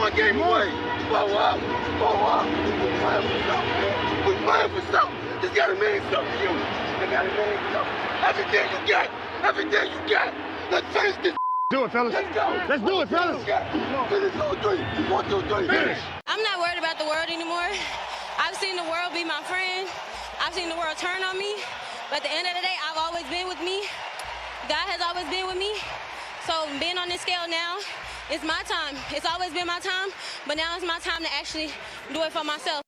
one game away. Blow up. We're playing for something, man. We're playing for something. Just gotta mean something, you. They gotta mean something. Everything you got. Let's finish this. Do it, fellas. Let's go. Let's do it, fellas. Finish 2, 3. 1, 2, 3. Finish. I'm not worried about the world anymore. I've seen the world be my friend. I've seen the world turn on me. But at the end of the day, I've always been with me. God has always been with me. So being on this scale now, it's my time. It's always been my time, but now it's my time to actually do it for myself.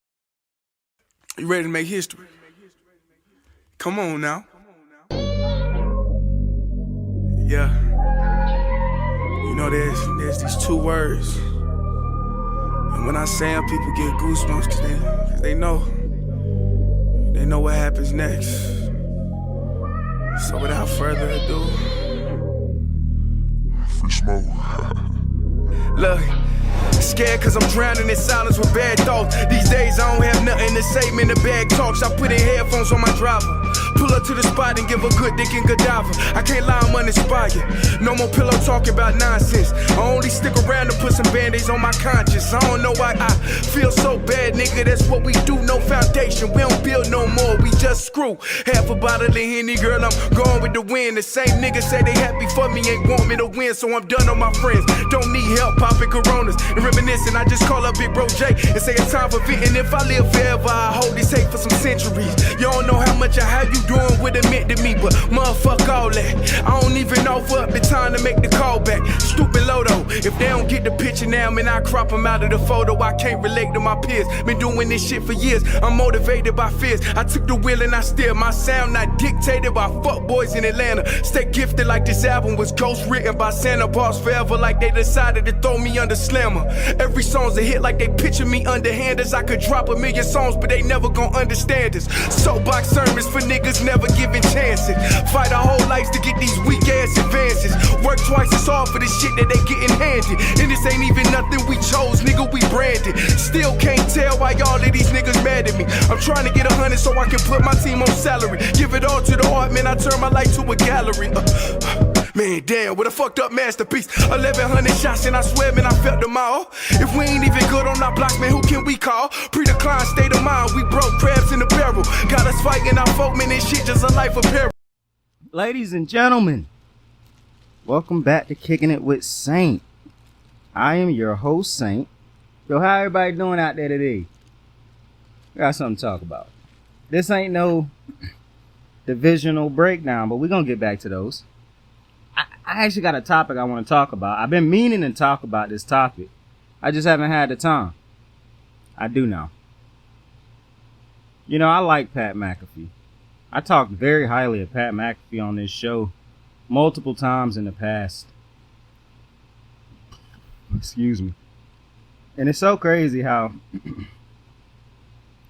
You ready to make history? Come on now. Yeah. You know, there's these two words. And when I say them, people get goosebumps because they know. They know what happens next. So without further ado, free smoke. Look, scared cause I'm drowning in silence with bad thoughts. These days I don't have nothing to say, man, the bag talks. I put in headphones on my driver. Pull up to the spot and give a good dick and Godiva. I can't lie, I'm uninspired. No more pillow talking about nonsense. I only stick around to put some band-aids on my conscience. I don't know why I feel so bad, nigga. That's what we do, no foundation. We don't build no more, we just screw. Half a bottle of Henny, girl, I'm going with the wind. The same niggas say they happy for me, ain't want me to win. So I'm done on my friends. Don't need help popping Coronas and reminiscing. I just call up Big Bro J and say it's time for venting. If I live forever, I hold this hate for some centuries. You don't know how much I have you doing what it meant to me, but motherfuck all that. I don't even offer up the time to make the call back. Stupid Lodo, if they don't get the picture now, man, I crop them out of the photo. I can't relate to my peers. Been doing this shit for years. I'm motivated by fears. I took the wheel and I steer. My sound not dictated by fuck boys in Atlanta. Stay gifted like this album was ghost written by Santa Bars forever, like they decided to throw me under Slammer. Every song's a hit like they picture me underhanders. I could drop a million songs, but they never gon' understand us. Soapbox sermons for niggas never giving chances. Fight our whole lives to get these weak ass advances. Work twice as hard for the shit that they getting handed. And this ain't even nothing we chose, nigga, we branded. Still can't tell why all of these niggas mad at me. I'm trying to get 100 so I can put my team on salary. Give it all to the art, man, I turn my life to a gallery. Man, damn, what a fucked up masterpiece. 1,100 shots and I swear, man, I felt them all. If we ain't even good on our blocks, man, who can we call? Pre-decline state of mind, we broke crabs in the barrel. Got us fighting our folk, man, this shit just a life of peril. Ladies and gentlemen, welcome back to Kicking It with Saint. I am your host, Saint. Yo, how everybody doing out there today? We got something to talk about. This ain't no divisional breakdown, but we're going to get back to those. I actually got a topic I want to talk about. I've been meaning to talk about this topic. I just haven't had the time. I do now. You know, I like Pat McAfee. I talked very highly of Pat McAfee on this show multiple times in the past. Excuse me. And it's so crazy how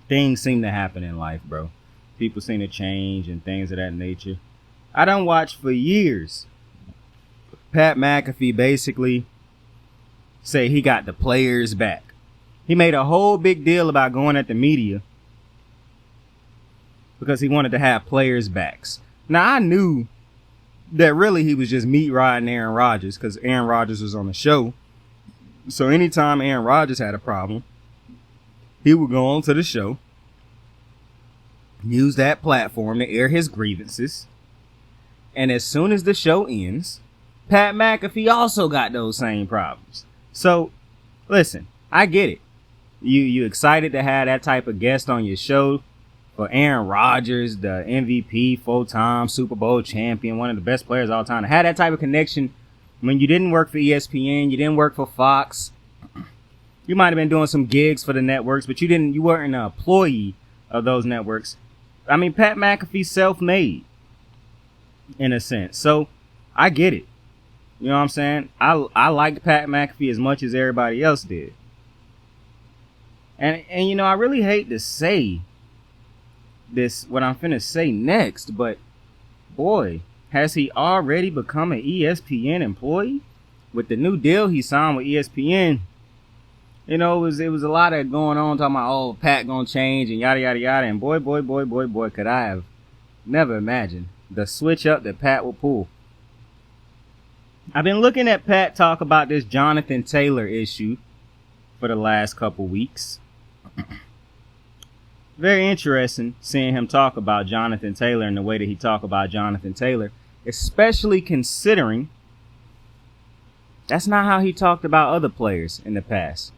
things seem to happen in life, bro. People seem to change and things of that nature. I done watched for years Pat McAfee basically say he got the players back. He made a whole big deal about going at the media because he wanted to have players backs. Now, I knew that really he was just meat riding Aaron Rodgers because Aaron Rodgers was on the show. So anytime Aaron Rodgers had a problem, he would go on to the show, use that platform to air his grievances. And as soon as the show ends, Pat McAfee also got those same problems. So, listen, I get it. You excited to have that type of guest on your show for Aaron Rodgers, the MVP, full-time Super Bowl champion, one of the best players of all time. To have that type of connection when you didn't work for ESPN, you didn't work for Fox. You might have been doing some gigs for the networks, but you weren't an employee of those networks. I mean, Pat McAfee's self-made in a sense. So, I get it. You know what I'm saying? I liked Pat McAfee as much as everybody else did. And you know, I really hate to say this, what I'm finna say next, but boy, has he already become an ESPN employee? With the new deal he signed with ESPN, you know, it was a lot of going on talking about, oh, Pat gonna change and yada, yada, yada. And boy, could I have never imagined the switch up that Pat will pull. I've been looking at Pat talk about this Jonathan Taylor issue for the last couple weeks. Very interesting seeing him talk about Jonathan Taylor and the way that he talked about Jonathan Taylor, especially considering that's not how he talked about other players in the past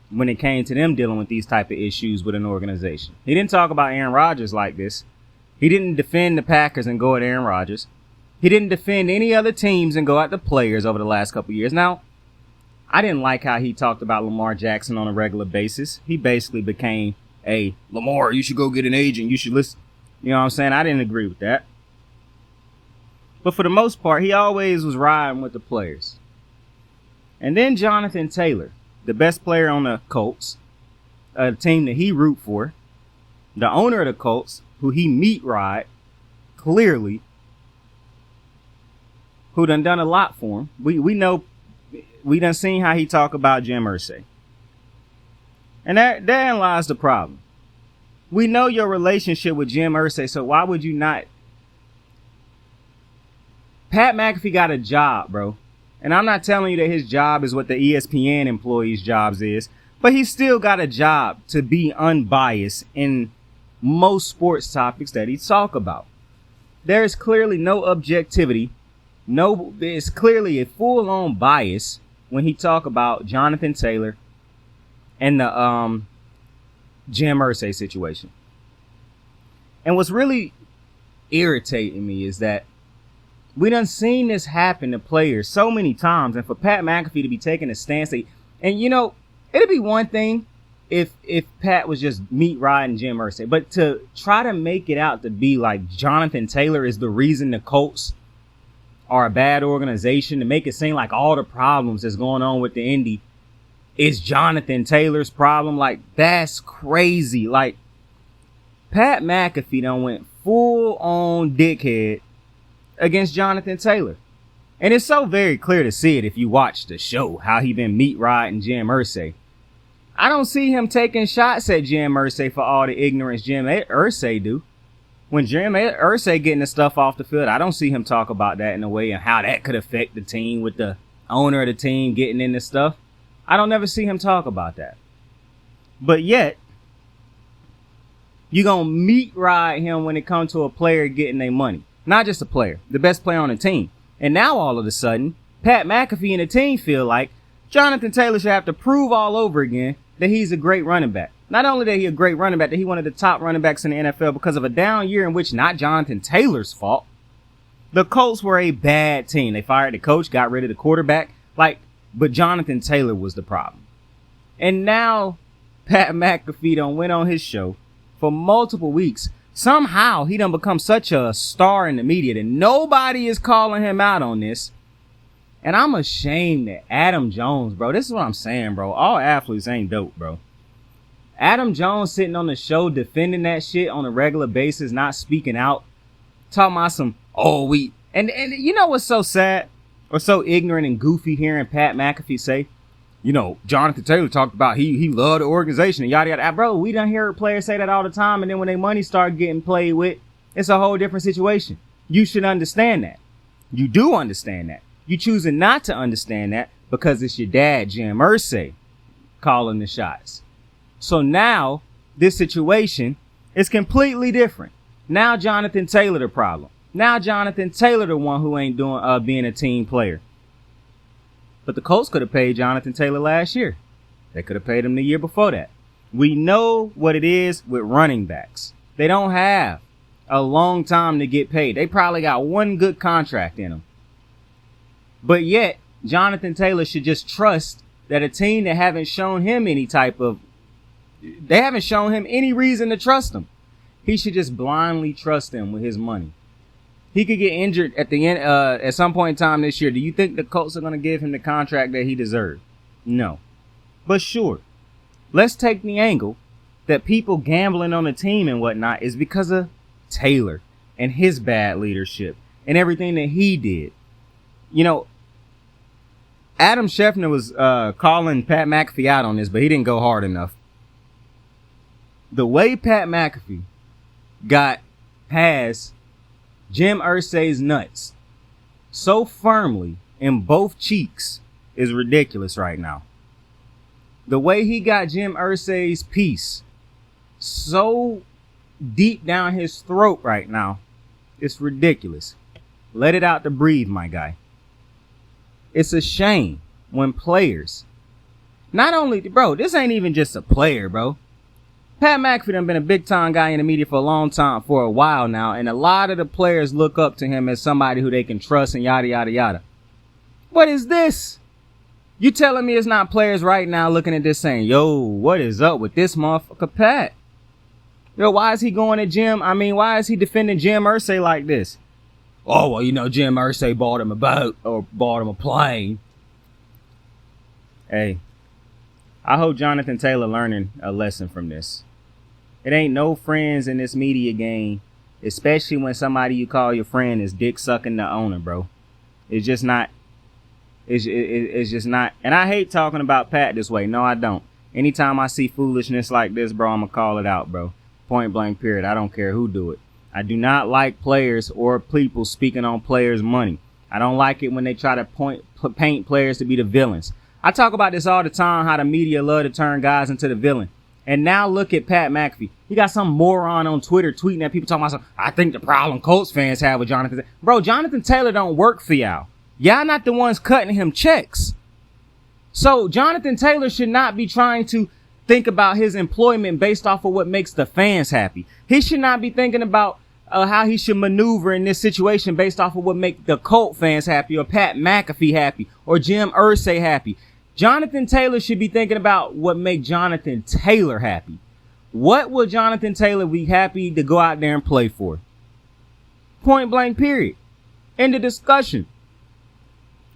when it came to them dealing with these type of issues with an organization. He didn't talk about Aaron Rodgers like this. He didn't defend the Packers and go at Aaron Rodgers. He didn't defend any other teams and go at the players over the last couple of years. Now, I didn't like how he talked about Lamar Jackson on a regular basis. He basically became a Lamar, you should go get an agent. You should listen. You know what I'm saying? I didn't agree with that. But for the most part, he always was riding with the players. And then Jonathan Taylor, the best player on the Colts, a team that he root for, the owner of the Colts, who he meet ride, clearly, who done a lot for him. We know, we done seen how he talk about Jim Irsay. And therein lies the problem. We know your relationship with Jim Irsay, so why would you not? Pat McAfee got a job, bro. And I'm not telling you that his job is what the ESPN employees' jobs is, but he's still got a job to be unbiased in most sports topics that he talk about. There is clearly no objectivity. There's clearly a full-on bias when he talk about Jonathan Taylor and the Jim Irsay situation. And what's really irritating me is that we done seen this happen to players so many times, and for Pat McAfee to be taking a stance, and you know, it'd be one thing if Pat was just meat riding Jim Irsay, but to try to make it out to be like Jonathan Taylor is the reason the Colts are a bad organization, to make it seem like all the problems that's going on with the Indy is Jonathan Taylor's problem, like that's crazy. Like Pat McAfee done went full on dickhead against Jonathan Taylor. And it's so very clear to see it if you watch the show, how he been meat riding Jim Irsay. I don't see him taking shots at Jim Irsay for all the ignorance Jim Irsay do. When Jim Irsay getting the stuff off the field, I don't see him talk about that in a way and how that could affect the team with the owner of the team getting into stuff. I don't never see him talk about that. But yet, you gonna meat ride him when it comes to a player getting their money. Not just a player, the best player on the team. And now all of a sudden, Pat McAfee and the team feel like Jonathan Taylor should have to prove all over again that he's a great running back. Not only that he's a great running back, that he's one of the top running backs in the NFL because of a down year in which not Jonathan Taylor's fault. The Colts were a bad team. They fired the coach, got rid of the quarterback. But Jonathan Taylor was the problem. And now Pat McAfee done went on his show for multiple weeks. Somehow he done become such a star in the media that nobody is calling him out on this. And I'm ashamed that Adam Jones, bro, this is what I'm saying, bro. All athletes ain't dope, bro. Adam Jones sitting on the show defending that shit on a regular basis, not speaking out, talking about some, and you know what's so sad or so ignorant and goofy hearing Pat McAfee say, you know, Jonathan Taylor talked about he loved the organization and yada yada. Bro, we done hear players say that all the time, and then when their money start getting played with, it's a whole different situation. You should understand that. You do understand that. You choosing not to understand that because it's your dad, Jim Irsay, calling the shots. So now this situation is completely different. Now Jonathan Taylor the problem. Now Jonathan Taylor the one who ain't doing being a team player. But the Colts could have paid Jonathan Taylor last year. They could have paid him the year before that. We know what it is with running backs. They don't have a long time to get paid. They probably got one good contract in them. But yet, Jonathan Taylor should just trust that a team that haven't shown him any reason to trust him. He should just blindly trust them with his money. He could get injured at the end, at some point in time this year. Do you think the Colts are going to give him the contract that he deserved? No. But sure, let's take the angle that people gambling on the team and whatnot is because of Taylor and his bad leadership and everything that he did. You know, Adam Schefter was calling Pat McAfee out on this, but he didn't go hard enough. The way Pat McAfee got past Jim Irsay's nuts so firmly in both cheeks is ridiculous right now. The way he got Jim Irsay's piece so deep down his throat right now, it's ridiculous. Let it out to breathe, my guy. It's a shame when players, not only, bro, this ain't even just a player, bro. Pat McAfee done been a big time guy in the media for a long time, for a while now, and a lot of the players look up to him as somebody who they can trust and yada, yada, yada. What is this? You telling me it's not players right now looking at this saying, yo, what is up with this motherfucker Pat? Yo, why is he going at Jim? I mean, why is he defending Jim Irsay like this? Oh, well, you know, Jim Irsay bought him a boat or bought him a plane. Hey, I hope Jonathan Taylor learning a lesson from this. It ain't no friends in this media game, especially when somebody you call your friend is dick sucking the owner, bro. It's just not. It's just not. And I hate talking about Pat this way. No, I don't. Anytime I see foolishness like this, bro, I'm going to call it out, bro. Point blank period. I don't care who do it. I do not like players or people speaking on players' money. I don't like it when they try to paint players to be the villains. I talk about this all the time, how the media love to turn guys into the villain. And now look at Pat McAfee. He got some moron on Twitter tweeting at people talking about something. I think the problem Colts fans have with Jonathan. Bro, Jonathan Taylor don't work for y'all. Y'all not the ones cutting him checks. So Jonathan Taylor should not be trying to think about his employment based off of what makes the fans happy. He should not be thinking about how he should maneuver in this situation based off of what make the Colt fans happy or Pat McAfee happy or Jim Irsay happy. Jonathan Taylor should be thinking about what make Jonathan Taylor happy. What will Jonathan Taylor be happy to go out there and play for? Point blank period. End of discussion.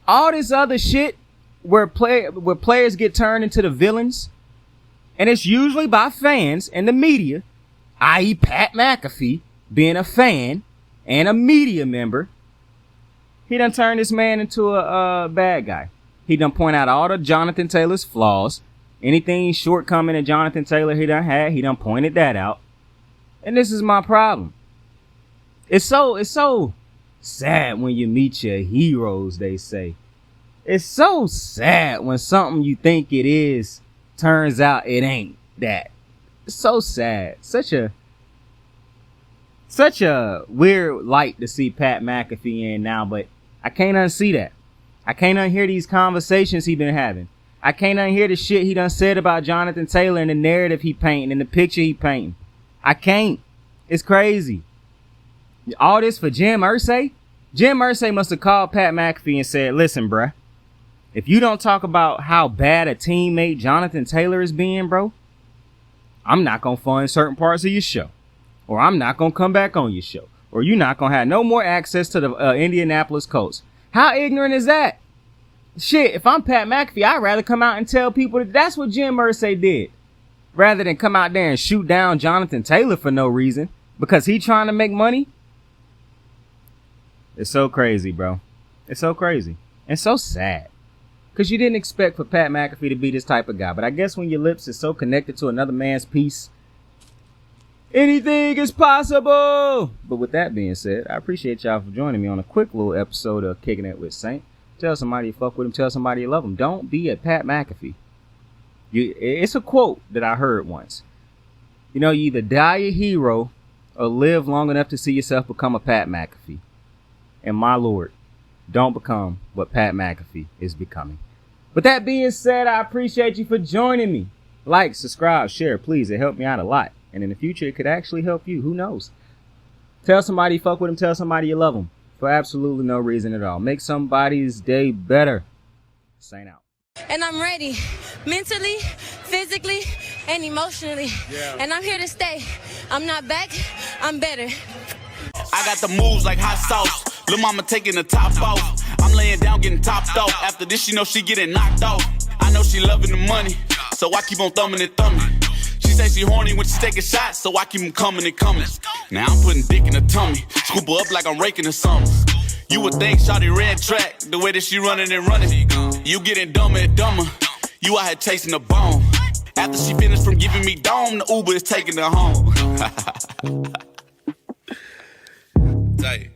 All this other shit where players get turned into the villains, and it's usually by fans and the media, i.e. Pat McAfee being a fan and a media member. He done turned this man into a bad guy. He done point out all the Jonathan Taylor's flaws. Anything shortcoming that Jonathan Taylor he done had, he done pointed that out. And this is my problem. It's so sad when you meet your heroes, they say. It's so sad when something you think it is turns out it ain't that. It's so sad. Such a weird light to see Pat McAfee in now, but I can't unsee that. I can't unhear these conversations he been having. I can't unhear the shit he done said about Jonathan Taylor and the narrative he painting and the picture he painting. I can't. It's crazy. All this for Jim Irsay? Jim Irsay must have called Pat McAfee and said, listen, bruh, if you don't talk about how bad a teammate Jonathan Taylor is being, bro, I'm not going to fund certain parts of your show. Or I'm not going to come back on your show. Or you're not going to have no more access to the Indianapolis Colts. How ignorant is that? Shit, if I'm Pat McAfee, I'd rather come out and tell people that that's what Jim Irsay did. Rather than come out there and shoot down Jonathan Taylor for no reason. Because he trying to make money. It's so crazy, bro. It's so crazy. And so sad. Because you didn't expect for Pat McAfee to be this type of guy. But I guess when your lips is so connected to another man's piece, anything is possible. But with that being said, I appreciate y'all for joining me on a quick little episode of Kicking It with Saint. Tell somebody you fuck with him. Tell somebody you love him. Don't be a Pat McAfee. It's a quote that I heard once. You know, you either die a hero or live long enough to see yourself become a Pat McAfee. And my Lord, don't become what Pat McAfee is becoming. With that being said, I appreciate you for joining me. Like, subscribe, share, please. It helped me out a lot. And in the future, it could actually help you. Who knows? Tell somebody you fuck with them. Tell somebody you love them. For absolutely no reason at all. Make somebody's day better. Saint out. And I'm ready. Mentally, physically, and emotionally. Yeah. And I'm here to stay. I'm not back. I'm better. I got the moves like hot sauce. Lil' mama taking the top off. I'm laying down getting topped off. After this, she know she getting knocked off. I know she loving the money, so I keep on thumbing and thumbing. She say she horny when she taking shots, so I keep them coming and coming. Now I'm putting dick in her tummy, scoop her up like I'm raking her something. You would think shawty red track, the way that she running and running. You getting dumber and dumber, you out here chasing the bone. After she finished from giving me dome, the Uber is taking her home. Tight.